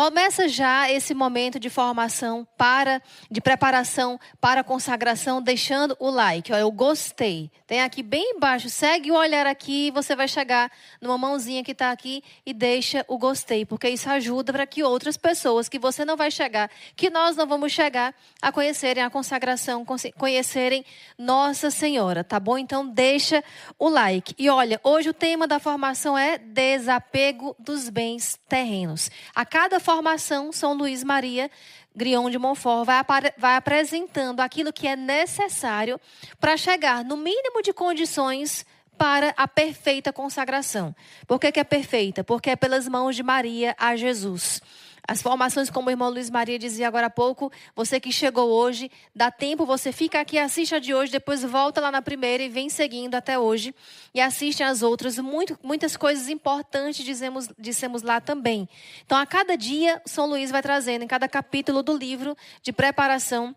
Começa já esse momento de formação, de preparação para a consagração, deixando o like. Ó, eu gostei. Tem aqui bem embaixo, segue o olhar aqui, você vai chegar numa mãozinha que está aqui e deixa o gostei, porque isso ajuda para que outras pessoas que você não vai chegar, que nós não vamos chegar a conhecerem a consagração, conhecerem Nossa Senhora, tá bom? Então deixa o like. E olha, hoje o tema da formação é desapego dos bens terrenos. A cada formação, São Luís Maria Grion de Montfort vai apresentando aquilo que é necessário para chegar no mínimo de condições para a perfeita consagração. Por que é perfeita? Porque é pelas mãos de Maria a Jesus. As formações, como o irmão Luiz Maria dizia agora há pouco, você que chegou hoje, dá tempo, você fica aqui, assiste a de hoje, depois volta lá na primeira e vem seguindo até hoje. E assiste as outras, muitas coisas importantes dissemos lá também. Então, a cada dia, São Luís vai trazendo, em cada capítulo do livro de preparação,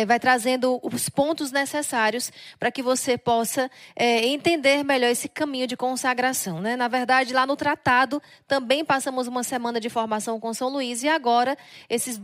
vai trazendo os pontos necessários para que você possa entender melhor esse caminho de consagração, né? Na verdade, lá no tratado, também passamos uma semana de formação com São Luís e agora, esses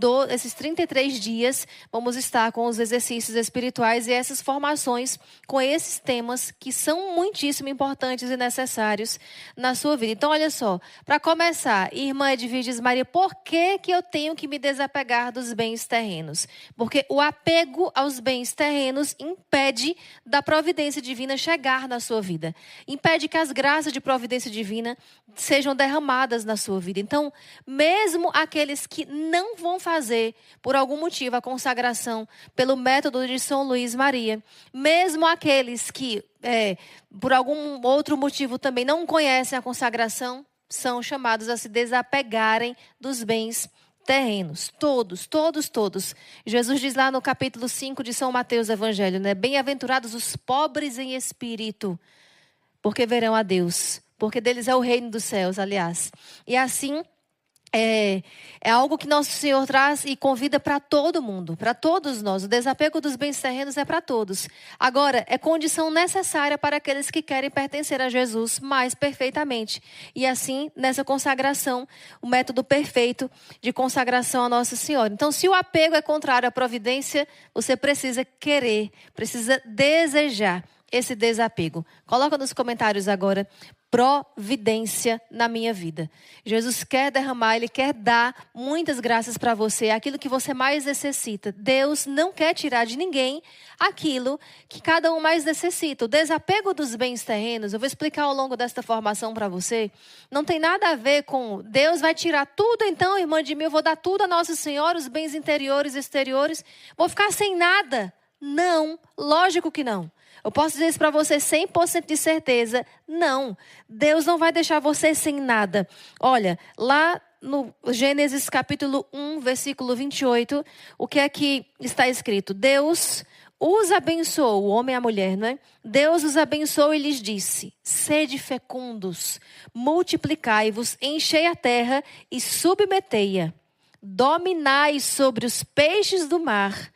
33 dias, vamos estar com os exercícios espirituais e essas formações com esses temas que são muitíssimo importantes e necessários na sua vida. Então, olha só, para começar, irmã Edviges Maria, por que eu tenho que me desapegar dos bens terrenos? Porque o apego aos bens terrenos impede da providência divina chegar na sua vida. Impede que as graças de providência divina sejam derramadas na sua vida. Então, mesmo aqueles que não vão fazer, por algum motivo, a consagração pelo método de São Luís Maria, mesmo aqueles que, por algum outro motivo, também não conhecem a consagração, são chamados a se desapegarem dos bens terrenos, todos. Jesus diz lá no capítulo 5 de São Mateus Evangelho, né? Bem-aventurados os pobres em espírito, porque verão a Deus, porque deles é o reino dos céus, aliás. E assim, é algo que Nosso Senhor traz e convida para todo mundo, para todos nós. O desapego dos bens terrenos é para todos. Agora, é condição necessária para aqueles que querem pertencer a Jesus mais perfeitamente. E assim, nessa consagração, o método perfeito de consagração a Nossa Senhora. Então, se o apego é contrário à providência, você precisa querer, precisa desejar esse desapego. Coloca nos comentários agora, providência na minha vida. Jesus quer derramar, Ele quer dar muitas graças para você, aquilo que você mais necessita. Deus não quer tirar de ninguém aquilo que cada um mais necessita. O desapego dos bens terrenos, eu vou explicar ao longo desta formação para você, não tem nada a ver com Deus vai tirar tudo, então, irmã de mim, eu vou dar tudo a Nossa Senhora, os bens interiores, exteriores, vou ficar sem nada. Não, lógico que não. Eu posso dizer isso para você 100% de certeza. Não, Deus não vai deixar você sem nada. Olha, lá no Gênesis capítulo 1, versículo 28, o que é que está escrito? Deus os abençoou, o homem e a mulher, não é? Deus os abençoou e lhes disse, sede fecundos, multiplicai-vos, enchei a terra e submetei-a. Dominai sobre os peixes do mar,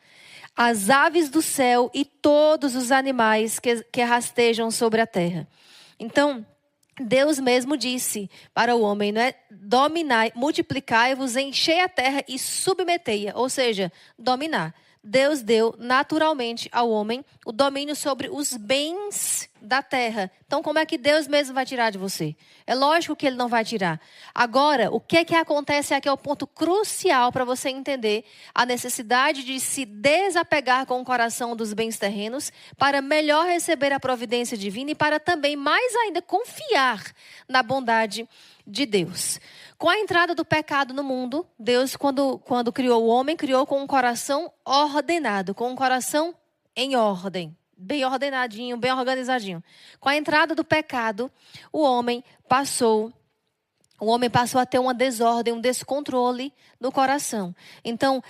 as aves do céu e todos os animais que rastejam sobre a terra. Então, Deus mesmo disse para o homem, não é? Dominai, multiplicai-vos, enchei a terra e submetei-a. Ou seja, dominar. Deus deu naturalmente ao homem o domínio sobre os bens da terra. Então, como é que Deus mesmo vai tirar de você? É lógico que Ele não vai tirar. Agora, o que acontece aqui é o ponto crucial para você entender a necessidade de se desapegar com o coração dos bens terrenos para melhor receber a providência divina e para também, mais ainda, confiar na bondade de Deus. Com a entrada do pecado no mundo, Deus, quando criou o homem, criou com um coração ordenado, com um coração em ordem, bem ordenadinho, bem organizadinho. Com a entrada do pecado, o homem passou a ter uma desordem, um descontrole no coração. Então,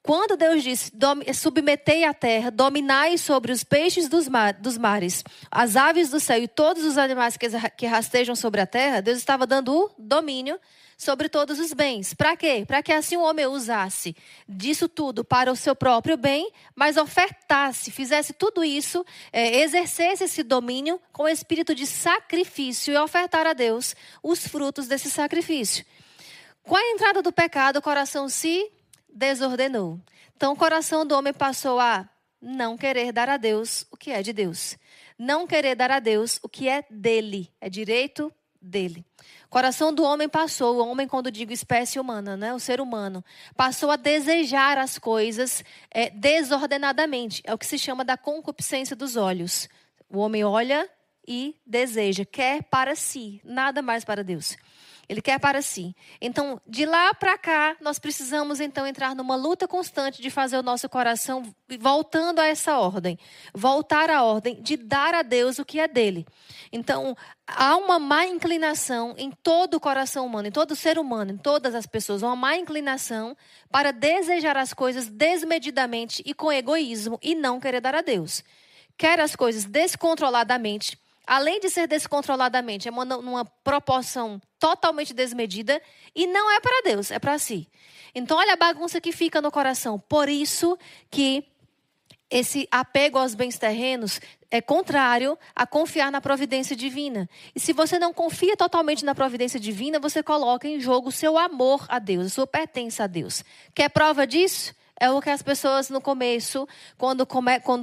quando Deus disse, submetei a terra, dominai sobre os peixes dos mares, as aves do céu e todos os animais que rastejam sobre a terra, Deus estava dando o domínio sobre todos os bens. Para quê? Para que assim o homem usasse disso tudo para o seu próprio bem, mas ofertasse, fizesse tudo isso, exercesse esse domínio com o espírito de sacrifício e ofertar a Deus os frutos desse sacrifício. Com a entrada do pecado, o coração se desordenou. Então, o coração do homem passou a não querer dar a Deus o que é de Deus. Não querer dar a Deus o que é dele, é direito dele. O coração do homem passou, o homem, quando digo espécie humana, né, o ser humano, passou a desejar as coisas desordenadamente. É o que se chama da concupiscência dos olhos. O homem olha e deseja, quer para si, nada mais para Deus. Ele quer para si. Então, de lá para cá, nós precisamos então entrar numa luta constante de fazer o nosso coração voltando a essa ordem. Voltar à ordem de dar a Deus o que é dele. Então, há uma má inclinação em todo o coração humano, em todo ser humano, em todas as pessoas. Uma má inclinação para desejar as coisas desmedidamente e com egoísmo e não querer dar a Deus. Quer as coisas descontroladamente. Além de ser descontroladamente, é numa proporção totalmente desmedida e não é para Deus, é para si. Então, olha a bagunça que fica no coração. Por isso que esse apego aos bens terrenos é contrário a confiar na providência divina. E se você não confia totalmente na providência divina, você coloca em jogo o seu amor a Deus, a sua pertença a Deus. Quer prova disso? É o que as pessoas no começo, quando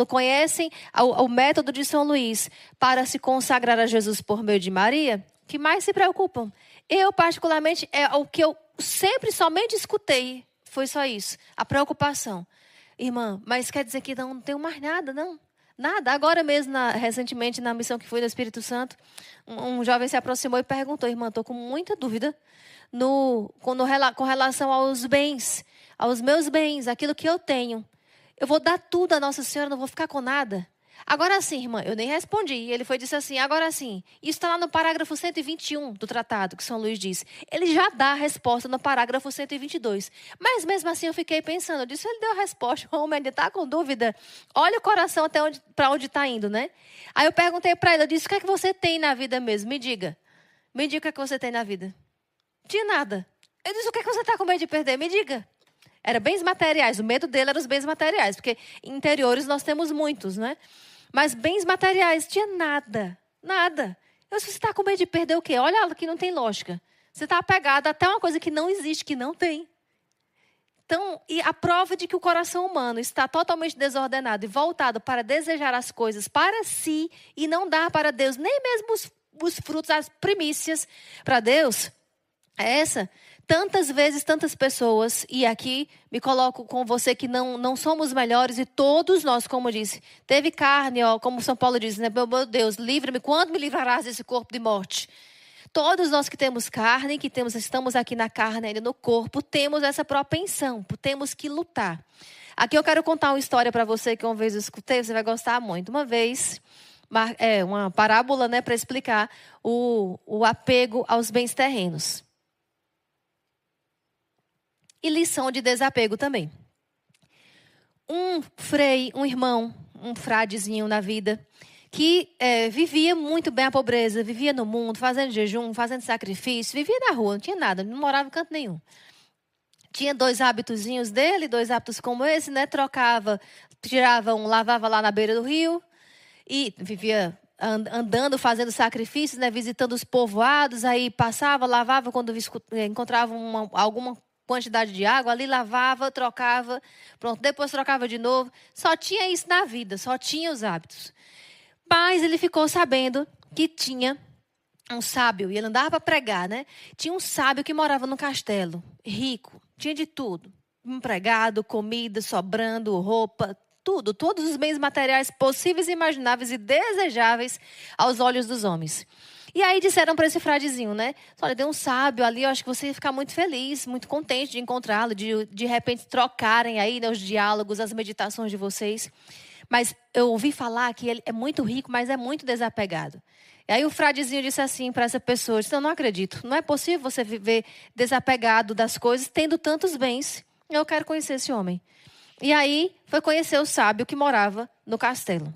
conhecem o método de São Luís para se consagrar a Jesus por meio de Maria, que mais se preocupam. Eu, particularmente, é o que eu sempre somente escutei. Foi só isso, a preocupação. Irmã, mas quer dizer que não tenho mais nada, não? Nada. Agora mesmo, recentemente, na missão que fui do Espírito Santo, um jovem se aproximou e perguntou, irmã, estou com muita dúvida com relação aos bens, aos meus bens, aquilo que eu tenho. Eu vou dar tudo a Nossa Senhora, não vou ficar com nada. Agora sim, irmã, eu nem respondi. Ele disse assim, agora sim. Isso está lá no parágrafo 121 do tratado, que São Luís diz. Ele já dá a resposta no parágrafo 122. Mas mesmo assim eu fiquei pensando, eu disse, ele deu a resposta, o homem ainda está com dúvida. Olha o coração para onde está indo, né? Aí eu perguntei para ele, eu disse, o que é que você tem na vida mesmo? Me diga o que é que você tem na vida. Tinha nada. Eu disse, o que é que você está com medo de perder? Me diga. Era bens materiais, o medo dele era os bens materiais, porque interiores nós temos muitos, né? Mas bens materiais, tinha nada, nada. Eu disse, você está com medo de perder o quê? Olha que não tem lógica. Você está apegado até uma coisa que não existe, que não tem. Então, e a prova de que o coração humano está totalmente desordenado e voltado para desejar as coisas para si e não dar para Deus, nem mesmo os frutos, as primícias para Deus, é essa. Tantas vezes, tantas pessoas, e aqui me coloco com você que não somos melhores, e todos nós, como disse, teve carne, ó, como São Paulo diz, né? Meu Deus, livra-me, quando me livrarás desse corpo de morte? Todos nós que temos carne, estamos aqui na carne, ainda no corpo, temos essa propensão, temos que lutar. Aqui eu quero contar uma história para você que uma vez eu escutei, você vai gostar muito. Uma vez, uma parábola, né, para explicar o apego aos bens terrenos. E lição de desapego também. Um irmão, um fradezinho na vida, que vivia muito bem a pobreza, vivia no mundo, fazendo jejum, fazendo sacrifício, vivia na rua, não tinha nada, não morava em canto nenhum. Tinha 2 hábitozinhos dele, 2 hábitos como esse, né? Lavava lá na beira do rio e vivia andando, fazendo sacrifícios, né? Visitando os povoados, aí passava, lavava quando encontrava alguma quantidade de água, ali lavava, trocava, pronto, depois trocava de novo. Só tinha isso na vida, só tinha os hábitos. Mas ele ficou sabendo que tinha um sábio, e ele andava para pregar, né? Tinha um sábio que morava no castelo, rico, tinha de tudo. Empregado, comida, sobrando, roupa, tudo. Todos os bens materiais possíveis, imagináveis e desejáveis aos olhos dos homens. E aí disseram para esse fradezinho, né? Olha, tem um sábio ali, eu acho que você ia ficar muito feliz, muito contente de encontrá-lo, de repente trocarem aí, né, os diálogos, as meditações de vocês. Mas eu ouvi falar que ele é muito rico, mas é muito desapegado. E aí o fradezinho disse assim para essa pessoa, disse, eu não acredito, não é possível você viver desapegado das coisas, tendo tantos bens. Eu quero conhecer esse homem. E aí foi conhecer o sábio que morava no castelo.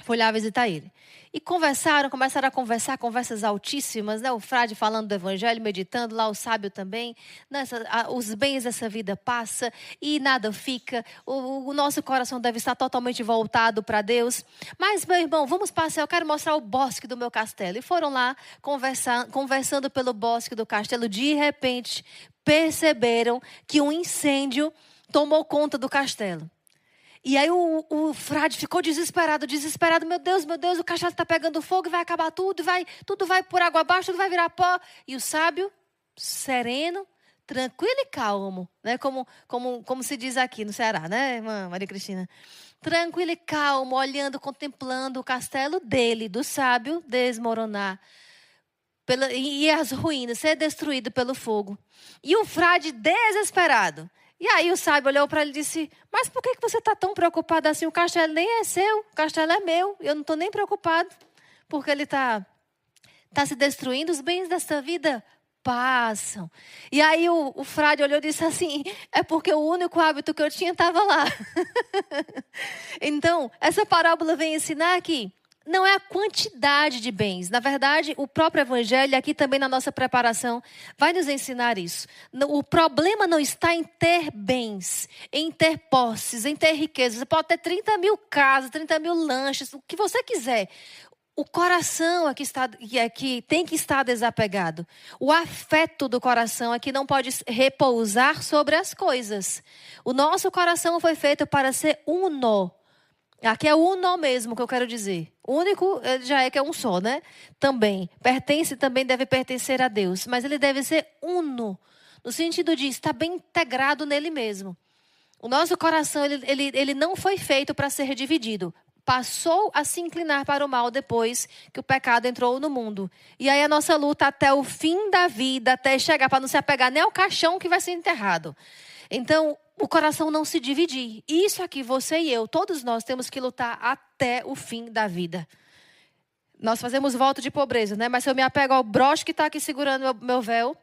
Foi lá visitar ele. E começaram a conversar, conversas altíssimas, né? O frade falando do evangelho, meditando, lá o sábio também. Os bens dessa vida passam e nada fica. O nosso coração deve estar totalmente voltado para Deus. Mas, meu irmão, vamos passear, eu quero mostrar o bosque do meu castelo. E foram lá conversando pelo bosque do castelo. De repente, perceberam que um incêndio tomou conta do castelo. E aí o frade ficou desesperado. Meu Deus, o castelo está pegando fogo e vai acabar tudo, tudo vai por água abaixo, tudo vai virar pó. E o sábio, sereno, tranquilo e calmo, né? Como se diz aqui no Ceará, né, irmã Maria Cristina? Tranquilo e calmo, olhando, contemplando o castelo dele, do sábio, desmoronar. E as ruínas ser destruído pelo fogo. E o frade desesperado. E aí o sábio olhou para ele e disse: mas por que você está tão preocupado assim? O castelo nem é seu, o castelo é meu. Eu não estou nem preocupado, porque ele está se destruindo. Os bens desta vida passam. E aí o frade olhou e disse assim: é porque o único hábito que eu tinha estava lá. Então, essa parábola vem ensinar que não é a quantidade de bens. Na verdade, o próprio Evangelho, aqui também na nossa preparação, vai nos ensinar isso. O problema não está em ter bens, em ter posses, em ter riquezas. Você pode ter 30 mil casas, 30 mil lanches, o que você quiser. O coração é que tem que estar desapegado. O afeto do coração é que não pode repousar sobre as coisas. O nosso coração foi feito para ser uno. Aqui é uno mesmo que eu quero dizer. Único já é que é um só, né? Também. Também deve pertencer a Deus. Mas ele deve ser uno. No sentido de estar bem integrado nele mesmo. O nosso coração, ele não foi feito para ser dividido. Passou a se inclinar para o mal depois que o pecado entrou no mundo. E aí a nossa luta até o fim da vida, até chegar para não se apegar nem ao caixão que vai ser enterrado. Então, o coração não se dividir. Isso aqui, você e eu, todos nós temos que lutar até o fim da vida. Nós fazemos voto de pobreza, né? Mas se eu me apego ao broche que está aqui segurando meu véu,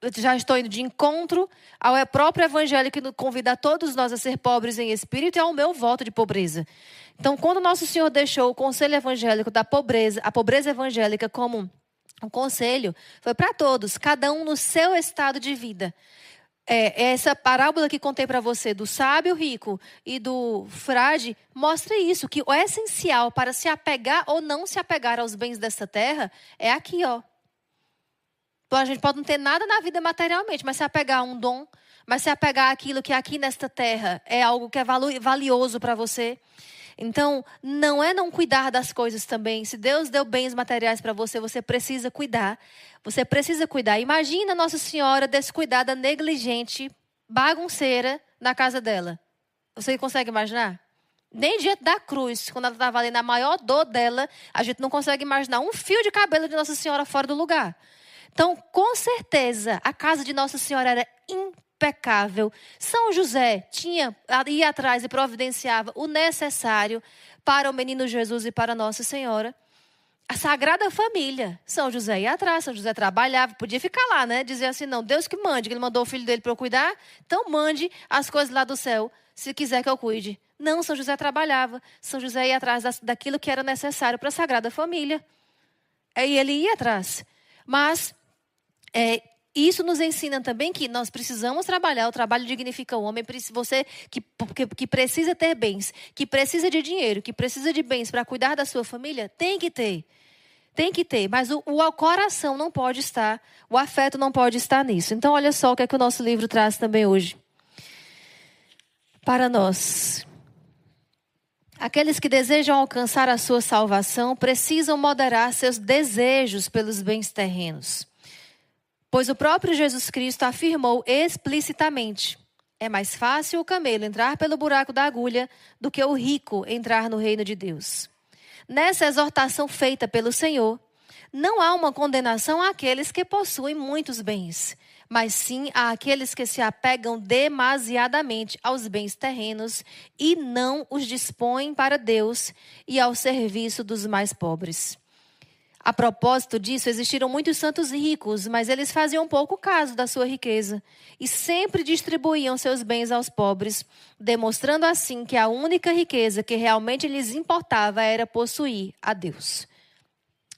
eu já estou indo de encontro ao próprio Evangelho que convida a todos nós a ser pobres em espírito e ao meu voto de pobreza. Então, quando Nosso Senhor deixou o conselho evangélico da pobreza, a pobreza evangélica como um conselho, foi para todos, cada um no seu estado de vida. Essa parábola que contei para você do sábio rico e do frade mostra isso, que o essencial para se apegar ou não se apegar aos bens dessa terra é aqui, ó. Então, a gente pode não ter nada na vida materialmente, mas se apegar a um dom, mas se apegar àquilo que aqui nesta terra é algo que é valioso para você. Então, não é não cuidar das coisas também. Se Deus deu bens materiais para você, você precisa cuidar. Você precisa cuidar. Imagina Nossa Senhora descuidada, negligente, bagunceira na casa dela. Você consegue imaginar? Nem diante da cruz, quando ela estava ali na maior dor dela, a gente não consegue imaginar um fio de cabelo de Nossa Senhora fora do lugar. Então, com certeza, a casa de Nossa Senhora era impecável. São José ia atrás e providenciava o necessário para o menino Jesus e para Nossa Senhora. A Sagrada Família, São José ia atrás, São José trabalhava, podia ficar lá, né? Dizia assim, não, Deus que mande, que ele mandou o filho dele para eu cuidar, então mande as coisas lá do céu, se quiser que eu cuide. Não, São José trabalhava, São José ia atrás daquilo que era necessário para a Sagrada Família. Aí ele ia atrás. Mas isso nos ensina também que nós precisamos trabalhar, o trabalho dignifica o homem. Você que precisa ter bens, que precisa de dinheiro, que precisa de bens para cuidar da sua família, tem que ter. Tem que ter, mas o coração não pode estar, o afeto não pode estar nisso. Então, olha só o que é que o nosso livro traz também hoje. Para nós. Aqueles que desejam alcançar a sua salvação precisam moderar seus desejos pelos bens terrenos. Pois o próprio Jesus Cristo afirmou explicitamente: é mais fácil o camelo entrar pelo buraco da agulha do que o rico entrar no reino de Deus. Nessa exortação feita pelo Senhor, não há uma condenação àqueles que possuem muitos bens, mas sim àqueles que se apegam demasiadamente aos bens terrenos e não os dispõem para Deus e ao serviço dos mais pobres. A propósito disso, existiram muitos santos ricos, mas eles faziam pouco caso da sua riqueza e sempre distribuíam seus bens aos pobres, demonstrando assim que a única riqueza que realmente lhes importava era possuir a Deus.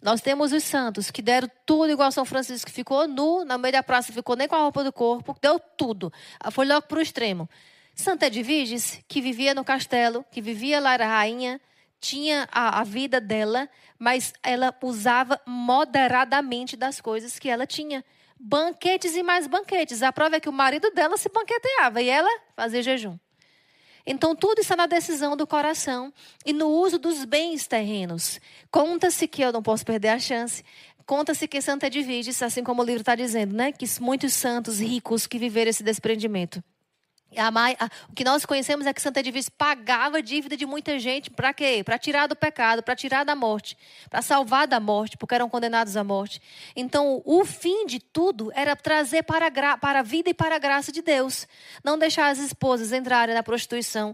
Nós temos os santos que deram tudo, igual São Francisco, que ficou nu, no meio da praça, ficou nem com a roupa do corpo, deu tudo, foi logo para o extremo. Santa Edviges, que vivia no castelo, que vivia lá, era rainha, tinha a vida dela, mas ela usava moderadamente das coisas que ela tinha. Banquetes e mais banquetes. A prova é que o marido dela se banqueteava e ela fazia jejum. Então, tudo está na decisão do coração e no uso dos bens terrenos. Conta-se que eu não posso perder a chance. Conta-se que Santa Edviges, assim como o livro está dizendo, né? Que muitos santos ricos que viveram esse desprendimento. O que nós conhecemos é que Santa Edviges pagava a dívida de muita gente. Para quê? Para tirar do pecado, para tirar da morte, para salvar da morte, porque eram condenados à morte. Então, o fim de tudo era trazer para a vida e para a graça de Deus. Não deixar as esposas entrarem na prostituição.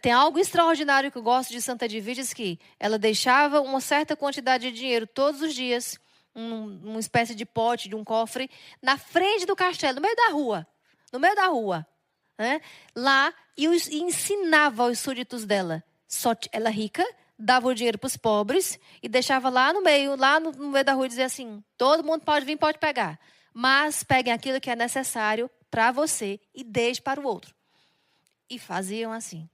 Tem algo extraordinário que eu gosto de Santa Edviges, que ela deixava uma certa quantidade de dinheiro todos os dias, uma espécie de pote, de um cofre, na frente do castelo, no meio da rua. No meio da rua. Né? Lá, e ensinava aos súditos dela. Ela rica, dava o dinheiro para os pobres e deixava lá no meio da rua e dizia assim, todo mundo pode vir, pode pegar. Mas peguem aquilo que é necessário para você e deixe para o outro. E faziam assim.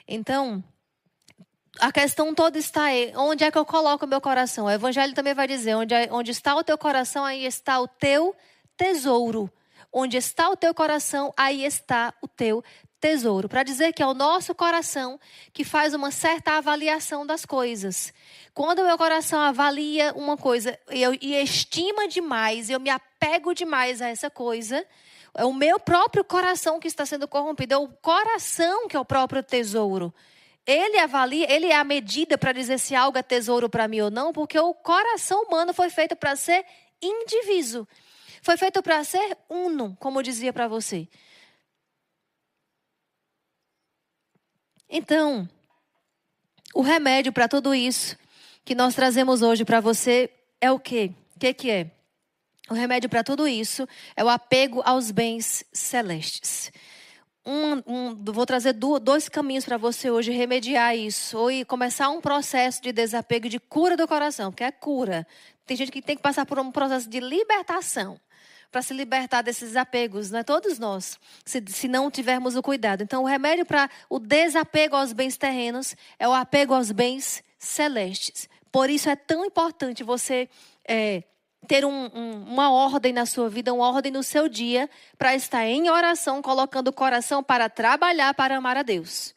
Então, a questão toda está aí. Onde é que eu coloco o meu coração? O Evangelho também vai dizer, onde está o teu coração, aí está o teu tesouro. Onde está o teu coração, aí está o teu tesouro. Para dizer que é o nosso coração que faz uma certa avaliação das coisas. Quando o meu coração avalia uma coisa e estima demais, eu me apego demais a essa coisa, é o meu próprio coração que está sendo corrompido. É o coração que é o próprio tesouro. Ele avalia, ele é a medida para dizer se algo é tesouro para mim ou não, porque o coração humano foi feito para ser indiviso. Foi feito para ser uno, como eu dizia para você. Então, o remédio para tudo isso que nós trazemos hoje para você é o quê? O que é? O remédio para tudo isso é o apego aos bens celestes. Vou trazer dois caminhos para você hoje remediar isso. Ou começar um processo de desapego, de cura do coração, porque é cura. Tem gente que tem que passar por um processo de libertação para se libertar desses apegos, não é? Todos nós, se não tivermos o cuidado. Então, o remédio para o desapego aos bens terrenos é o apego aos bens celestes. Por isso é tão importante você ter uma ordem na sua vida, uma ordem no seu dia, para estar em oração, colocando o coração para trabalhar, para amar a Deus.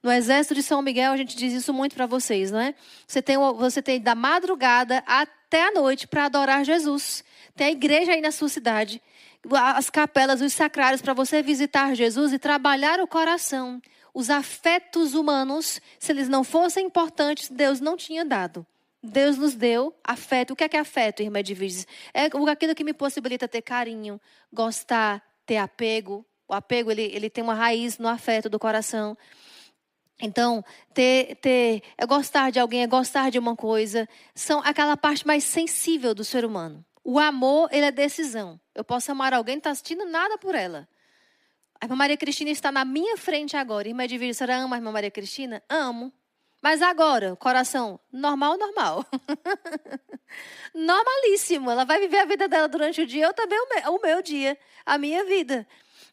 No Exército de São Miguel, a gente diz isso muito para vocês, não é? Você tem da madrugada até a noite para adorar Jesus. Tem a igreja aí na sua cidade, as capelas, os sacrários para você visitar Jesus e trabalhar o coração. Os afetos humanos, se eles não fossem importantes, Deus não tinha dado. Deus nos deu afeto. O que é afeto, irmã Edviges? É aquilo que me possibilita ter carinho, gostar, ter apego. O apego, ele tem uma raiz no afeto do coração. Então, é gostar de alguém, é gostar de uma coisa. São aquela parte mais sensível do ser humano. O amor, ele é decisão. Eu posso amar alguém, não está sentindo nada por ela. A irmã Maria Cristina está na minha frente agora. Irmã Edviges, a senhora ama a irmã Maria Cristina? Amo. Mas agora, coração, normal. Normalíssimo. Ela vai viver a vida dela durante o dia, eu também o meu dia, a minha vida.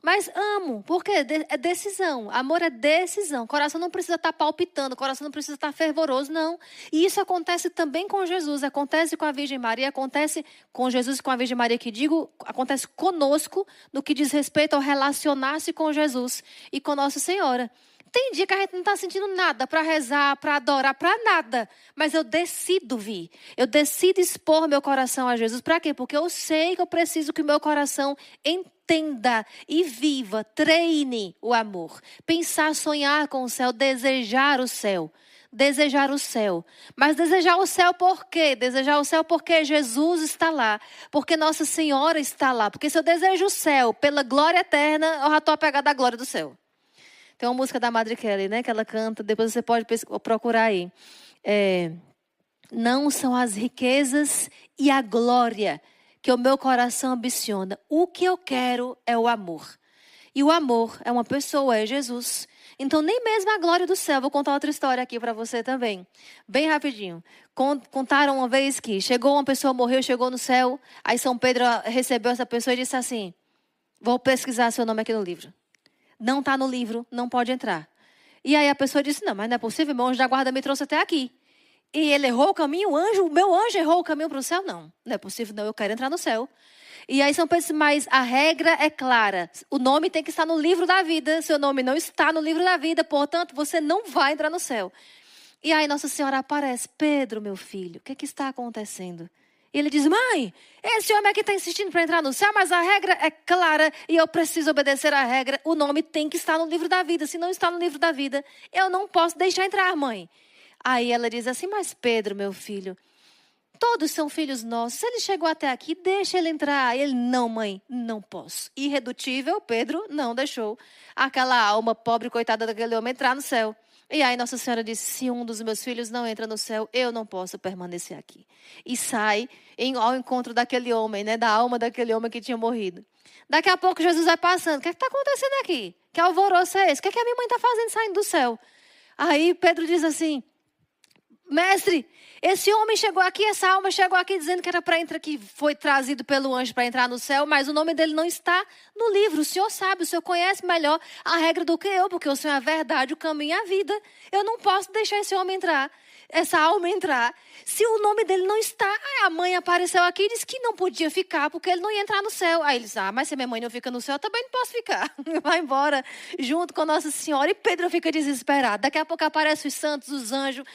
Mas amo, porque é decisão. Amor é decisão. Coração não precisa estar palpitando, coração não precisa estar fervoroso, não. E isso acontece também com Jesus, acontece com a Virgem Maria, acontece com Jesus e com a Virgem Maria, que digo, acontece conosco no que diz respeito ao relacionar-se com Jesus e com Nossa Senhora. Tem dia que a gente não está sentindo nada para rezar, para adorar, para nada. Mas eu decido vir. Eu decido expor meu coração a Jesus. Para quê? Porque eu sei que eu preciso que o meu coração entenda e viva, treine o amor. Pensar, sonhar com o céu, desejar o céu. Desejar o céu. Mas desejar o céu por quê? Desejar o céu porque Jesus está lá. Porque Nossa Senhora está lá. Porque se eu desejo o céu pela glória eterna, eu já estou apegada à glória do céu. Tem uma música da Madre Kelly, né? Que ela canta, depois você pode procurar aí. Não são as riquezas e a glória que o meu coração ambiciona. O que eu quero é o amor. E o amor é uma pessoa, é Jesus. Então, nem mesmo a glória do céu. Vou contar outra história aqui para você também. Bem rapidinho. Contaram uma vez que chegou uma pessoa, morreu, chegou no céu. Aí São Pedro recebeu essa pessoa e disse assim: vou pesquisar seu nome aqui no livro. Não está no livro, não pode entrar. E aí a pessoa disse: não, mas não é possível, meu anjo da guarda me trouxe até aqui. E ele errou o caminho, o meu anjo errou o caminho para o céu? Não é possível, não, eu quero entrar no céu. E aí São Pedro disse, mas a regra é clara. O nome tem que estar no livro da vida. Seu nome não está no livro da vida, portanto, você não vai entrar no céu. E aí Nossa Senhora aparece. Pedro, meu filho, o que está acontecendo? E ele diz, mãe, esse homem aqui está insistindo para entrar no céu, mas a regra é clara e eu preciso obedecer à regra. O nome tem que estar no livro da vida. Se não está no livro da vida, eu não posso deixar entrar, mãe. Aí ela diz assim, mas Pedro, meu filho, todos são filhos nossos. Se ele chegou até aqui, deixa ele entrar. Ele, não, mãe, não posso. Irredutível, Pedro não deixou aquela alma pobre, coitada daquele homem entrar no céu. E aí Nossa Senhora disse, se um dos meus filhos não entra no céu, eu não posso permanecer aqui. E sai ao encontro daquele homem, né, da alma daquele homem que tinha morrido. Daqui a pouco Jesus vai passando. O que está acontecendo aqui? Que alvoroço é esse? O que a minha mãe está fazendo saindo do céu? Aí Pedro diz assim, mestre, esse homem chegou aqui, essa alma chegou aqui dizendo que era para entrar, que foi trazido pelo anjo para entrar no céu, mas o nome dele não está no livro. O senhor sabe, o senhor conhece melhor a regra do que eu, porque o senhor é a verdade, o caminho e a vida. Eu não posso deixar esse homem entrar, essa alma entrar, se o nome dele não está. Aí a mãe apareceu aqui e disse que não podia ficar, porque ele não ia entrar no céu. Aí ele disse, mas se minha mãe não fica no céu, eu também não posso ficar. Vai embora, junto com Nossa Senhora. E Pedro fica desesperado. Daqui a pouco aparecem os santos, os anjos,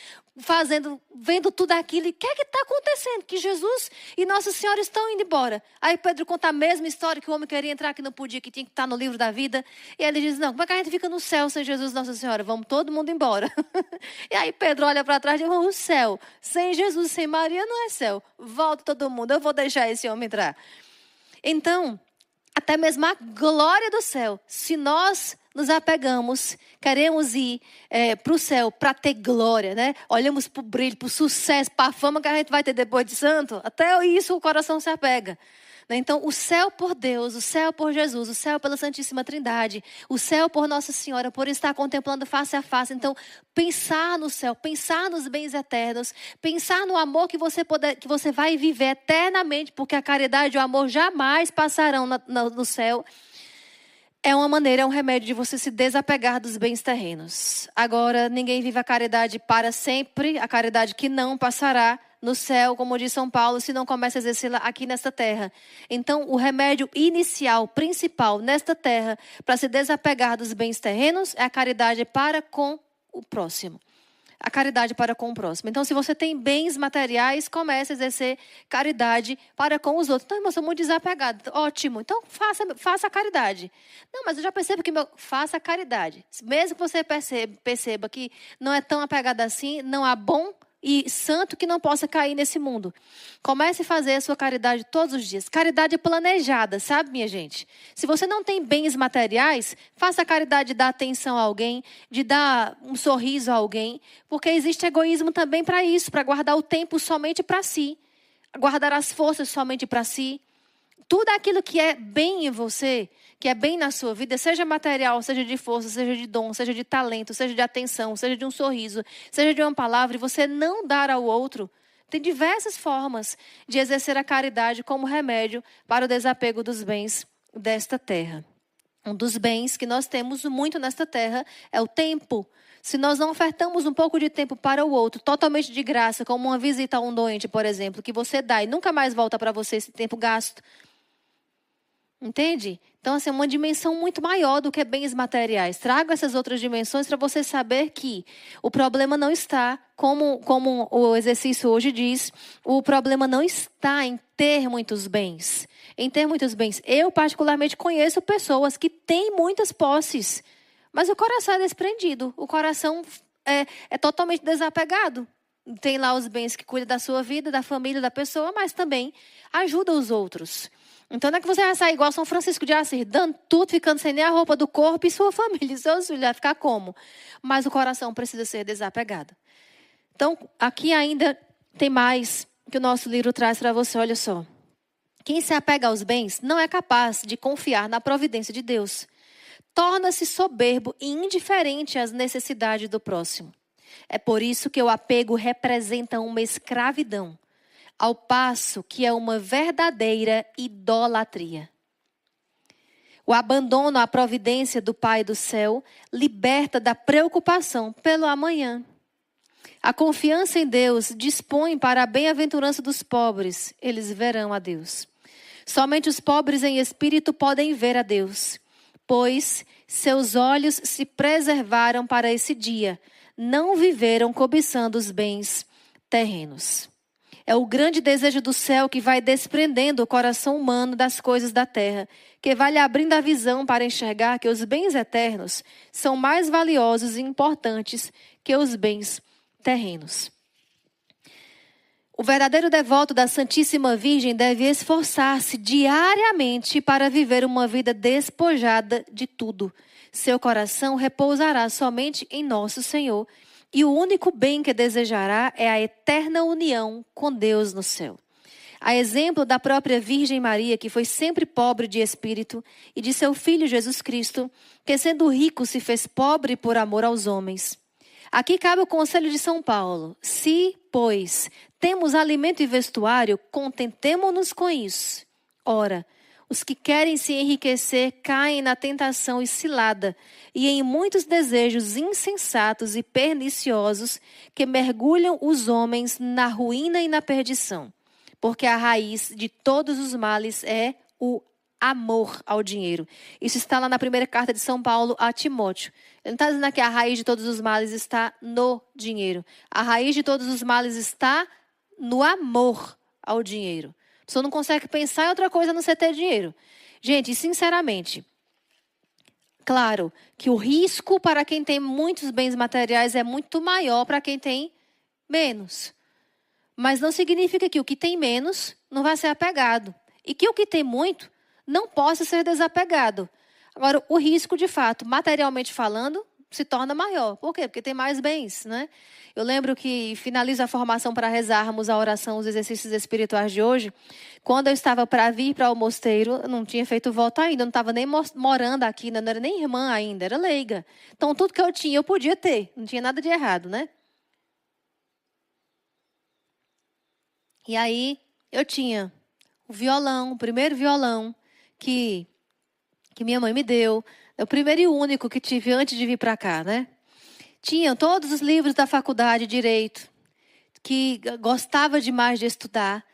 vendo tudo aquilo. E o que é que está acontecendo? Que Jesus e Nossa Senhora estão indo embora. Aí Pedro conta a mesma história, que o homem queria entrar, que não podia, que tinha que estar no livro da vida. E ele diz, não, como é que a gente fica no céu sem Jesus e Nossa Senhora? Vamos todo mundo embora. E aí Pedro olha para trás e diz, o céu, sem Jesus, sem Maria não é céu. Volta todo mundo, eu vou deixar esse homem entrar. Então, até mesmo a glória do céu, se nós nos apegamos, queremos ir para o céu para ter glória, né? Olhamos para o brilho, para o sucesso, para a fama que a gente vai ter depois de santo, até isso o coração se apega. Então, o céu por Deus, o céu por Jesus, o céu pela Santíssima Trindade, o céu por Nossa Senhora, por estar contemplando face a face. Então, pensar no céu, pensar nos bens eternos, pensar no amor que você vai viver eternamente, porque a caridade e o amor jamais passarão no céu. É uma maneira, é um remédio de você se desapegar dos bens terrenos. Agora, ninguém vive a caridade para sempre, a caridade que não passará no céu, como diz São Paulo, se não começa a exercê-la aqui nesta terra. Então, o remédio inicial, principal, nesta terra, para se desapegar dos bens terrenos, é a caridade para com o próximo. A caridade para com o próximo. Então, se você tem bens materiais, comece a exercer caridade para com os outros. Então, irmão, eu sou muito desapegado. Ótimo. Então, faça a caridade. Não, mas eu já percebo que faça a caridade. Mesmo que você perceba que não é tão apegado assim, não há bom e santo que não possa cair nesse mundo. Comece a fazer a sua caridade todos os dias. Caridade planejada, sabe, minha gente? Se você não tem bens materiais, faça a caridade de dar atenção a alguém, de dar um sorriso a alguém, porque existe egoísmo também para isso, para guardar o tempo somente para si, guardar as forças somente para si. Tudo aquilo que é bem em você, que é bem na sua vida, seja material, seja de força, seja de dom, seja de talento, seja de atenção, seja de um sorriso, seja de uma palavra, e você não dar ao outro, tem diversas formas de exercer a caridade como remédio para o desapego dos bens desta terra. Um dos bens que nós temos muito nesta terra é o tempo. Se nós não ofertamos um pouco de tempo para o outro, totalmente de graça, como uma visita a um doente, por exemplo, que você dá e nunca mais volta para você esse tempo gasto. Entende? Então, assim, é uma dimensão muito maior do que bens materiais. Trago essas outras dimensões para você saber que o problema não está, como o exercício hoje diz, o problema não está em ter muitos bens. Em ter muitos bens. Eu, particularmente, conheço pessoas que têm muitas posses, mas o coração é desprendido. O coração é totalmente desapegado. Tem lá os bens que cuidam da sua vida, da família da pessoa, mas também ajuda os outros. Então não é que você vai sair igual São Francisco de Assis, dando tudo, ficando sem nem a roupa do corpo e sua família, seus filhos, vai ficar como? Mas o coração precisa ser desapegado. Então, aqui ainda tem mais que o nosso livro traz para você, olha só. Quem se apega aos bens não é capaz de confiar na providência de Deus. Torna-se soberbo e indiferente às necessidades do próximo. É por isso que o apego representa uma escravidão, ao passo que é uma verdadeira idolatria. O abandono à providência do Pai do céu liberta da preocupação pelo amanhã. A confiança em Deus dispõe para a bem-aventurança dos pobres. Eles verão a Deus. Somente os pobres em espírito podem ver a Deus, pois seus olhos se preservaram para esse dia. Não viveram cobiçando os bens terrenos. É o grande desejo do céu que vai desprendendo o coração humano das coisas da terra, que vai lhe abrindo a visão para enxergar que os bens eternos são mais valiosos e importantes que os bens terrenos. O verdadeiro devoto da Santíssima Virgem deve esforçar-se diariamente para viver uma vida despojada de tudo. Seu coração repousará somente em nosso Senhor, e o único bem que desejará é a eterna união com Deus no céu. A exemplo da própria Virgem Maria, que foi sempre pobre de espírito, e de seu Filho Jesus Cristo, que sendo rico se fez pobre por amor aos homens. Aqui cabe o conselho de São Paulo. Se, pois, temos alimento e vestuário, contentemo-nos com isso. Ora, os que querem se enriquecer caem na tentação e cilada, e em muitos desejos insensatos e perniciosos que mergulham os homens na ruína e na perdição. Porque a raiz de todos os males é o amor ao dinheiro. Isso está lá na primeira carta de São Paulo a Timóteo. Ele não está dizendo que a raiz de todos os males está no dinheiro. A raiz de todos os males está no amor ao dinheiro. A pessoa não consegue pensar em outra coisa a não ser ter dinheiro. Gente, sinceramente, claro que o risco para quem tem muitos bens materiais é muito maior para quem tem menos. Mas não significa que o que tem menos não vai ser apegado. E que o que tem muito não possa ser desapegado. Agora, o risco, de fato, materialmente falando, se torna maior. Por quê? Porque tem mais bens, né? Eu lembro que finalizo a formação para rezarmos a oração, os exercícios espirituais de hoje. Quando eu estava para vir para o mosteiro, eu não tinha feito voto ainda, eu não estava nem morando aqui, não era nem irmã ainda, era leiga. Então, tudo que eu tinha, eu podia ter. Não tinha nada de errado, né? E aí, eu tinha o violão, o primeiro violão que minha mãe me deu. É o primeiro e único que tive antes de vir para cá, né? Tinha todos os livros da faculdade de Direito, que gostava demais de estudar.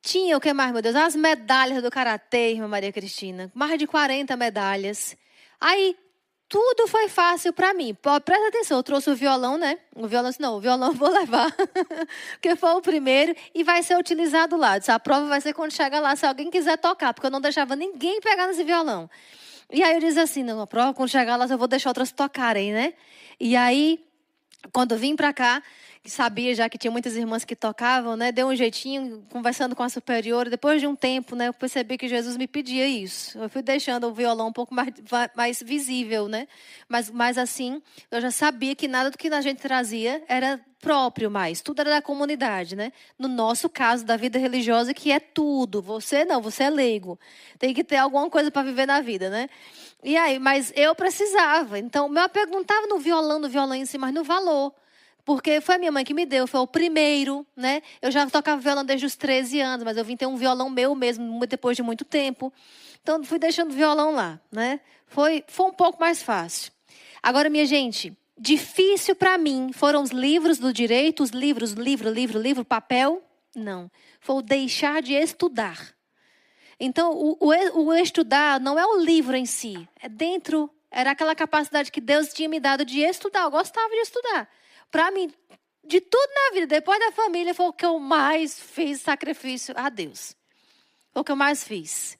Tinha o que mais, meu Deus? As medalhas do Karatê, irmã Maria Cristina. Mais de 40 medalhas. Aí, tudo foi fácil para mim. Presta atenção, eu trouxe o violão, né? O violão eu vou levar. Porque foi o primeiro e vai ser utilizado lá. A prova vai ser quando chegar lá, se alguém quiser tocar. Porque eu não deixava ninguém pegar nesse violão. E aí eu dizia assim, não, a prova, quando chegar lá, eu vou deixar outras tocarem, né? E aí, quando eu vim para cá, sabia já que tinha muitas irmãs que tocavam, né? Deu um jeitinho, conversando com a superiora. Depois de um tempo, né? Eu percebi que Jesus me pedia isso. Eu fui deixando o violão um pouco mais visível, né? Mas assim, eu já sabia que nada do que a gente trazia era próprio mais. Tudo era da comunidade, né? No nosso caso, da vida religiosa, que é tudo. Você não, você é leigo. Tem que ter alguma coisa para viver na vida, né? E aí, mas eu precisava. Então, meu apego não estava no violão em si, mas no valor. Porque foi a minha mãe que me deu, foi o primeiro, né? Eu já tocava violão desde os 13 anos, mas eu vim ter um violão meu mesmo, depois de muito tempo. Então, fui deixando o violão lá, né? Foi um pouco mais fácil. Agora, minha gente, difícil para mim foram os livros do direito, os livros, papel? Não. Foi o deixar de estudar. Então, o estudar não é o livro em si, é dentro, era aquela capacidade que Deus tinha me dado de estudar. Eu gostava de estudar. Para mim, de tudo na vida, depois da família, foi o que eu mais fiz sacrifício a Deus. Foi o que eu mais fiz.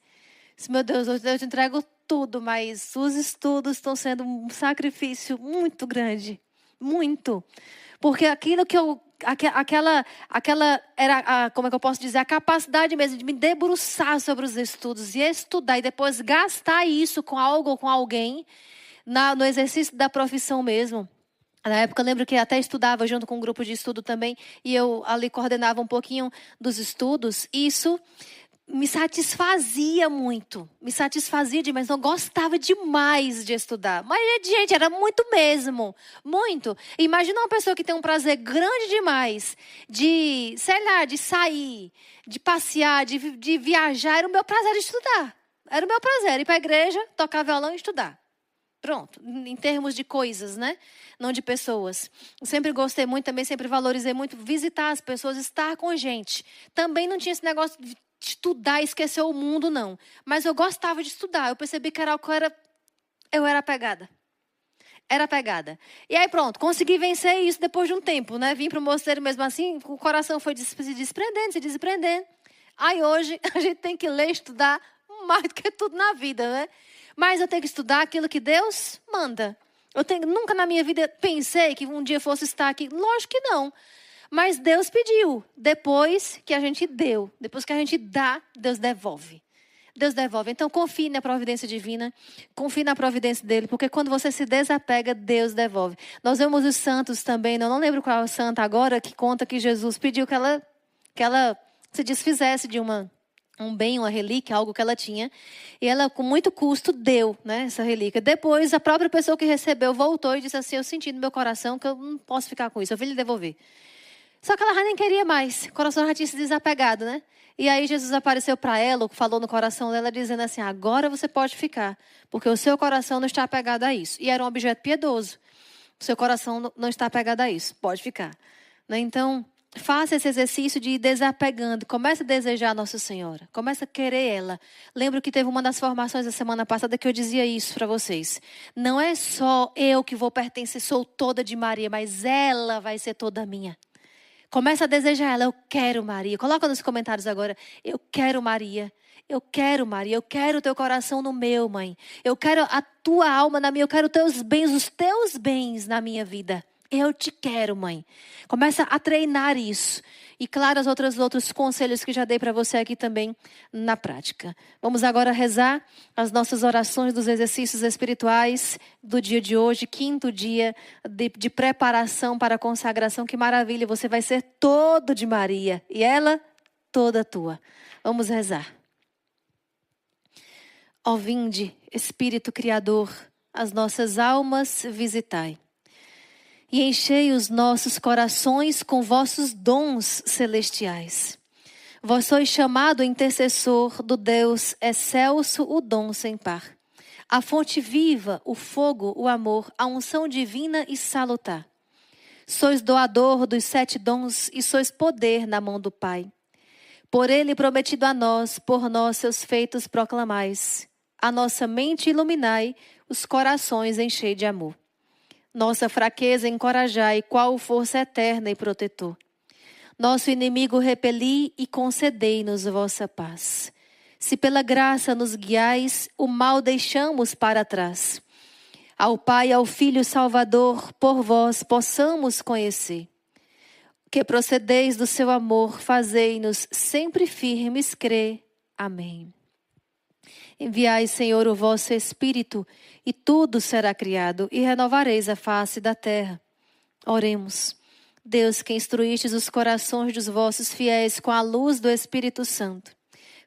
Meu Deus, eu te entrego tudo, mas os estudos estão sendo um sacrifício muito grande. Muito. Porque aquilo que aquela era, como é que eu posso dizer, a capacidade mesmo de me debruçar sobre os estudos e estudar e depois gastar isso com algo ou com alguém no exercício da profissão mesmo. Na época, eu lembro que até estudava junto com um grupo de estudo também, e eu ali coordenava um pouquinho dos estudos. Isso me satisfazia muito, me satisfazia demais, eu gostava demais de estudar. Mas, gente, era muito mesmo, muito. Imagina uma pessoa que tem um prazer grande demais de, sei lá, de sair, de passear, de viajar. Era o meu prazer de estudar. Era o meu prazer ir para a igreja, tocar violão e estudar. Pronto, em termos de coisas, né? Não de pessoas. Eu sempre gostei muito, também sempre valorizei muito visitar as pessoas, estar com gente. Também não tinha esse negócio de estudar e esquecer o mundo, não. Mas eu gostava de estudar. Eu percebi que era algo que eu era apegada. Era apegada. E aí pronto, consegui vencer isso depois de um tempo, né? Vim para o mosteiro mesmo assim, o coração foi se desprendendo. Aí hoje a gente tem que ler, estudar mais do que tudo na vida, né? Mas eu tenho que estudar aquilo que Deus manda. Nunca na minha vida pensei que um dia fosse estar aqui. Lógico que não. Mas Deus pediu. Depois que a gente deu, depois que a gente dá, Deus devolve. Deus devolve. Então confie na providência divina. Confie na providência dele. Porque quando você se desapega, Deus devolve. Nós vemos os santos também. Eu não lembro qual é o santo agora que conta que Jesus pediu que ela se desfizesse de um bem, uma relíquia, algo que ela tinha. E ela, com muito custo, deu, né, essa relíquia. Depois, a própria pessoa que recebeu voltou e disse assim: eu senti no meu coração que eu não posso ficar com isso, eu vim lhe devolver. Só que ela já nem queria mais. O coração já tinha se desapegado, né? E aí Jesus apareceu para ela, falou no coração dela, dizendo assim: agora você pode ficar, porque o seu coração não está apegado a isso. E era um objeto piedoso. O seu coração não está apegado a isso. Pode ficar. Né? Então, faça esse exercício de ir desapegando. Comece a desejar a Nossa Senhora. Comece a querer ela. Lembro que teve uma das formações da semana passada que eu dizia isso para vocês. Não é só eu que vou pertencer, sou toda de Maria, mas ela vai ser toda minha. Comece a desejar ela. Eu quero Maria. Coloca nos comentários agora. Eu quero Maria. Eu quero Maria. Eu quero o teu coração no meu, mãe. Eu quero a tua alma na minha. Eu quero os teus bens na minha vida. Eu te quero, mãe. Começa a treinar isso. E claro, os outros conselhos que já dei para você aqui também na prática. Vamos agora rezar as nossas orações dos exercícios espirituais do dia de hoje, 5º dia de preparação para a consagração. Que maravilha, você vai ser todo de Maria e ela toda tua. Vamos rezar. Ó vinde, Espírito Criador, as nossas almas visitai. E enchei os nossos corações com vossos dons celestiais. Vós sois chamado intercessor do Deus excelso, o dom sem par. A fonte viva, o fogo, o amor, a unção divina e salutar. Sois doador dos 7 dons e sois poder na mão do Pai. Por ele prometido a nós, por nós seus feitos proclamais. A nossa mente iluminai, os corações enchei de amor. Nossa fraqueza encorajai, qual força eterna e protetor. Nosso inimigo repeli e concedei-nos vossa paz. Se pela graça nos guiais, o mal deixamos para trás. Ao Pai e ao Filho Salvador, por vós possamos conhecer. Que procedeis do seu amor, fazei-nos sempre firmes crer. Amém. Enviai, Senhor, o vosso Espírito, e tudo será criado, e renovareis a face da terra. Oremos. Deus, que instruístes os corações dos vossos fiéis com a luz do Espírito Santo,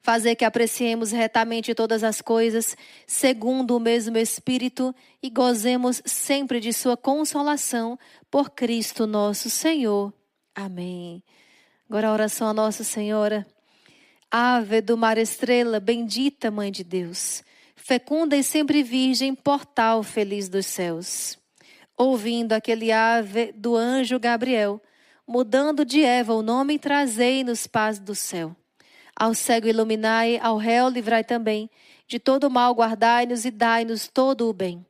fazei que apreciemos retamente todas as coisas, segundo o mesmo Espírito, e gozemos sempre de sua consolação, por Cristo nosso Senhor. Amém. Agora a oração à Nossa Senhora. Ave do mar estrela, bendita Mãe de Deus, fecunda e sempre virgem, portal feliz dos céus. Ouvindo aquele ave do anjo Gabriel, mudando de Eva o nome, trazei-nos paz do céu. Ao cego iluminai, ao réu livrai também, de todo mal guardai-nos e dai-nos todo o bem.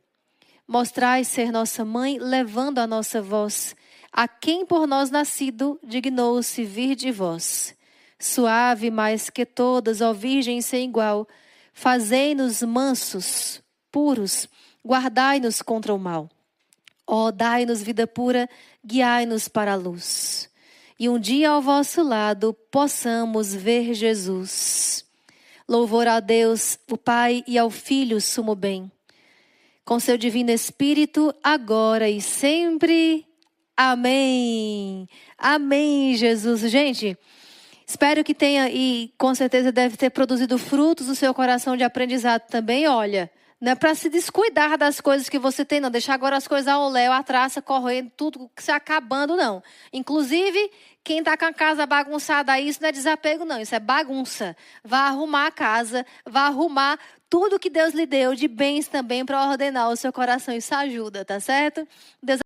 Mostrai ser nossa mãe, levando a nossa voz, a quem por nós nascido dignou-se vir de vós. Suave mais que todas, ó Virgem sem igual, fazei-nos mansos, puros, guardai-nos contra o mal. Ó, dai-nos vida pura, guiai-nos para a luz. E um dia ao vosso lado possamos ver Jesus. Louvor a Deus, o Pai, e ao Filho sumo bem. Com seu divino Espírito, agora e sempre. Amém. Amém, Jesus. Gente, espero que tenha, e com certeza deve ter produzido frutos no seu coração de aprendizado também. Olha, Não é para se descuidar das coisas que você tem, não. Deixar agora as coisas ao léu, a traça correndo, tudo se acabando, não. Inclusive, quem está com a casa bagunçada, isso não é desapego, não. Isso é bagunça. Vá arrumar a casa, vá arrumar tudo que Deus lhe deu de bens também para ordenar o seu coração. Isso ajuda, tá certo? Deus